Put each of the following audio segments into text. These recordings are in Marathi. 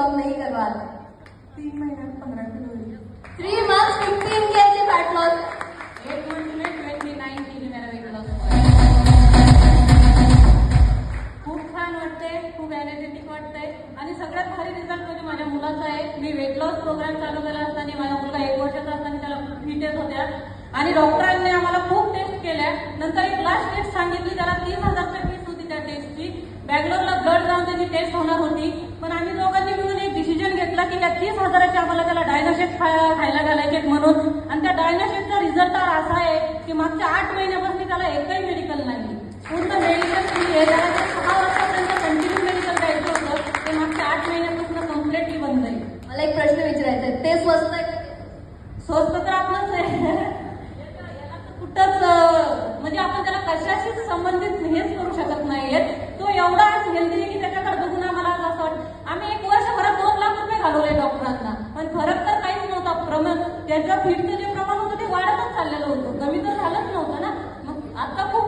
कम नहीं करवा रहे? 3 महीन्यात 15 किलो हुई। 3 months 15 kg fat loss. 8 months में 29 kg मेरा वेट लॉस हुआ। खूप छान वाटते, खूप एनर्जेटिक वाटते आणि सगळ्यात भारी रिझल्ट म्हणजे माझ्या मुलाचा आहे। मी वेट लॉस प्रोग्राम चालू केला असताना माझा मुलगा 1 वर्षाचा असताना त्याला फिट येत होत्या आणि डॉक्टरांनी आम्हाला खूप टेस्ट केल्या। नंतर एक लास्ट टेस्ट सांगितली, त्याला 30,000 फीस होती त्या टेस्टची। बँगलोरला ब्लड जाऊन त्याची टेस्ट होणार होती, पण आम्ही दोघांनी मिळून एक डिसिजन घेतला की या 30,000ची आम्हाला त्याला डायनाशेक खायला घालायचे म्हणून। आणि त्या डायनाशेकचा रिझल्ट असा आहे की मागच्या 8 महिन्यापासून त्याला एकही मेडिकल नाही। पूर्ण मेडिकल हे त्याला 6 वर्षापर्यंत कंटिन्यू मेडिकल द्यायचं होतं, ते मागच्या 8 महिन्यापासून कम्प्लिटली बंद आहे। मला एक प्रश्न विचारायचा आहे, ते स्वस्त आहे का? स्वस्त तर आपलंच आहे, कुठंच म्हणजे आपण त्याला कशाशीच संबंधित हेच करू शकत नाहीये। तो एवढा हेल्दी आहे की त्याच्याकडे बघून आम्हाला असं वाटतं। आम्ही 1 वर्षभरात 2 लाख रुपये घालवले डॉक्टरांना, पण फरक तर काहीच नव्हता। प्रमाण त्याच्या फीटचं जे प्रमाण होतं ते वाढतच चाललेलं होतं, कमी तर झालंच नव्हतं ना। मग आता खूप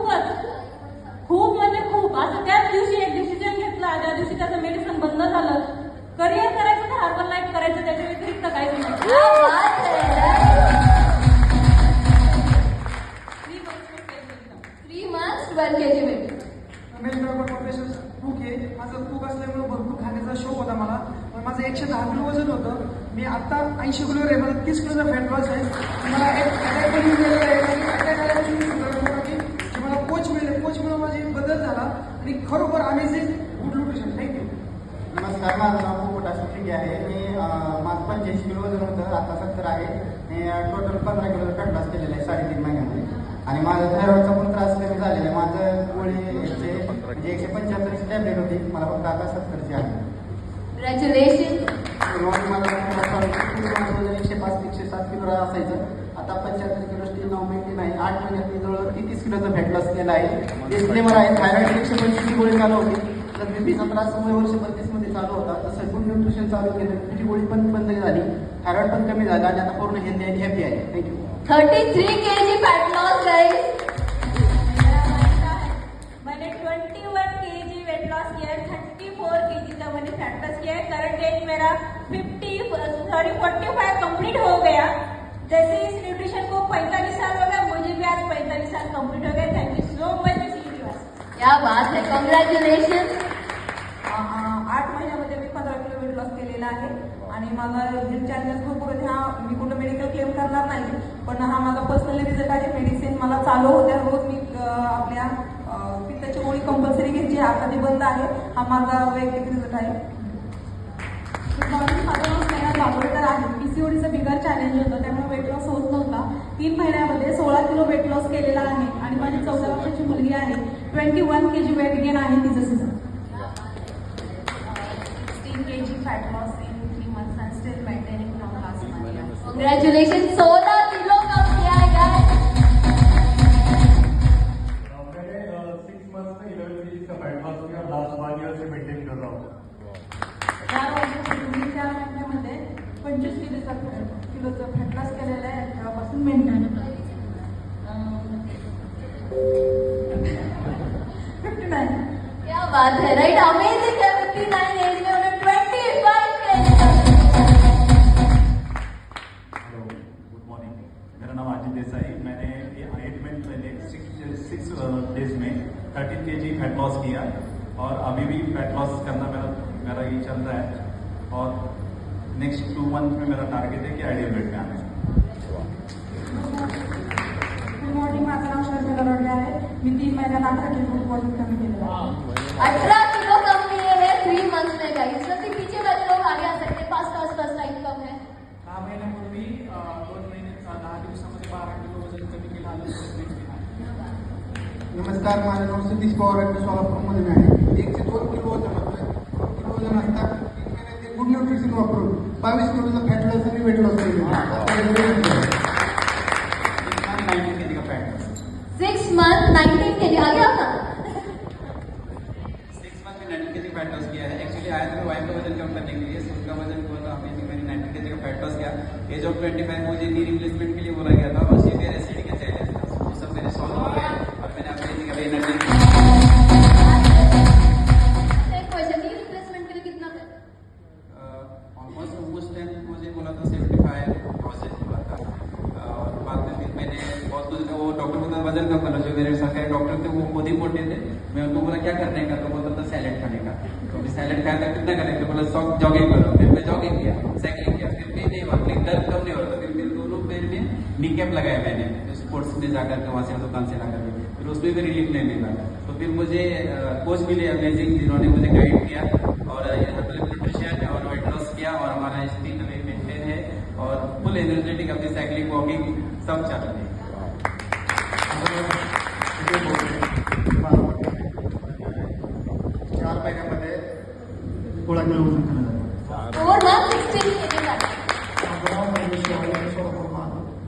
म्हणजे खूप असं त्याच दिवशी एक डिसिजन घेतला, ज्या दिवशी त्याचं मेडिसिन बंद झालं। करिअर करायचं तर हर्बल लाईफ करायचं, त्याच्या व्यतिरिक्त काहीच नाही। 3 months 12 kg weight। रमेश बरोबर प्रोफेसर कुक आहे। माझं कुक असल्यामुळे भरपूर खाण्याचा शौक होता मला, पण माझं 110 किलो वजन होतं। मी आता 80 किलोवर आहे, माझं 30 किलोचा फॅट लॉस आहे। मला एक अटॅक पण मिळालेला आहे आणि अटॅक आल्यापासून की मला कोच मिळाले, कोचमुळे माझे बदल झाला आणि खरोखर अमेझिंग गुड न्यूट्रिशन। थँक्यू। नमस्कार, माझं नाव पोपट शिंदे आहे। मी माझं 85 किलो वजन होतं, आता 70 आहे। मी टोटल 15 किलो फॅट लॉस केलेलं आहे 3.5 महिन्यामध्ये आणि माझा थायरॉइडचा पण त्रास कमी झालेला आहे। माझं गोळी म्हणजे 175 टॅब्लेट होती, मला फक्त आता 70ची आहे। Congratulations। माझं वजन 105-107 किलो असायचं, आता 75 किलो स्टील 9 महिने नाही 8 महिन्यात मी जवळ 30 किलोचा फॅट लॉस केला आहे। डिस्क्लेमर आहे, थायरॉइड 125 गोळी चालू होती, तर बीपीचा त्रास वर्ष 32 मध्ये चालू होता। तसं गुड न्यूट्रिशन चालू केलं, बीपीची गोळी पण बंद झाली, थायरॉइड पण कमी झाला आणि आता पूर्ण हेल्दी आणि हॅपी आहे। Thank you. 33 kg fat loss guys. मैंने 21 kg वेट लॉस किया है, 34 kg का मैंने फैट लॉस किया है। करंट एज मेरा 45 कंप्लीट हो गया। जैसे इस न्यूट्रिशन को 45 साल हो गया, मुझे भी आज 45 साल कंप्लीट हो गए। Thank you so much. क्या बात है, कॉंग्रॅच्युलेशन। 8 महिन्यामध्ये मी 15 किलो वेट लॉस केलेला आहे आणि माझा हेल्थ चॅलेंजेस भरपूर आहेत। हा मी कुठं मेडिकल क्लेम करणार नाही, पण हा माझा पर्सनली रिझल्ट आहे। मेडिसिन मला चालू होत्या, रोज मी आपल्या पित्ताची गोळी कंपल्सरी घ्यायची, आता ती बंद आहे। हा माझा वैयक्तिक रिझल्ट आहे। माझा महिना दाभोळकर आहे। पीसीओडीचं बिगर चॅलेंज होतं, त्यामुळे वेट लॉस होत नव्हता। 3 महिन्यामध्ये 16 किलो वेट लॉस केलेला आहे आणि माझी 14 वर्षाची मुलगी आहे, 21 kg वेट गेन आहे तिचं season. 16 kg fat loss in 3 months and still maintaining from last month। Congratulation, 16 kilo कम किया है गाइस। मैंने 6 months में 11 kg का फैट लॉस किया, लास्ट 1 year से मेंटेन कर रहा हूँ। 4 महिन्यामध्ये 25 किलोचा फॅट लॉस केलेला आहे, तेव्हापासून मेंटेन 59। क्या बात है, राइट, अमेजिंग है। 59 एज में उन्हें 25 kg। Hello, good morning. मेरा नाम आदित्य देसाई। मैंने ये 8 मंथ पहले 6 डेज में 13 kg फैट लॉस किया और अभी भी फैट लॉस करना मेरा ये चल रहा है और नेक्स्ट 2 मंथ में मेरा टारगेट है कि आइडियल वेट में आना है। गुड मॉर्निंग, माझं नाव शर्मिला रोडले आहे। मी 3 महिन्यात 18 किलो वजन कमी केलेलं आहे। 18 किलो कम किए हैं 3 months में गाइस। जल्दी पीछे वाले लोग आगे आ सकते हैं, फास्ट टाइम कम है। 10 महिन्यापूर्वी 2 महिने 10 दिवसामध्ये 12 किलो वजन कमी केलं आलं। नमस्कार, माझं नाव सतीश पवार आहे, सोलापूरमध्ये आहे। 1 ते 2 किलो वजन होतं, 2 किलो वजन असतात 3 महिन्यात गुड न्यूट्रिशन वापरून 22 किलोचा फॅट लॉस आणि वेट लॉस केलं। 90 kg का फैट लॉस। 6 months 19 kg आ गया था। 6 मंथ में 90 kg फैट लॉस किया है। एक्चुअली आया था वाइफ का वजन कम करने के लिए, उनका वजन हुआ था अमेजिंग। मैंने 90 kg का फैट लॉस किया। एज ऑफ 25 मुझे नी रिप्लेसमेंट के लिए बोला गया था और सीवियर एसिडिटी के चैलेंज था, वो सब मेरे सॉल्व हो गए और मैंने अमेजिंग अभी एनर्जी। एक क्वेश्चन, नी रिप्लेसमेंट के लिए कितना था? जो मेरे सरकारी डॉक्टर थे वो खुद ही मोटे थे। मैं उनको बोला क्या करने का, तो बोलता था सैलेड खाने का। तो मैं सैलेड खाया था, कितना करें, तो बोला जॉगिंग करो। फिर मैं जॉगिंग किया, साइकिलिंग किया, फिर भी नहीं हुआ, लेकिन दर्द कम नहीं हो रहा था। फिर मेरे दोनों पैर में नी कैप लगाया मैंने स्पोर्ट्स में जाकर के, वहाँ से दुकान से लाकर के, फिर उसमें भी रिलीफ नहीं मिला। तो फिर मुझे कोच मिले अमेजिंग, जिन्होंने मुझे गाइड किया और न्यूट्रिशन और वेट लॉस किया और हमारा स्टील मेंटेन है और फुल एनर्जेटिक अपनी साइकिलिंग वॉकिंग सब चल रही है। चार महिन्यामध्ये गोळा मिळवून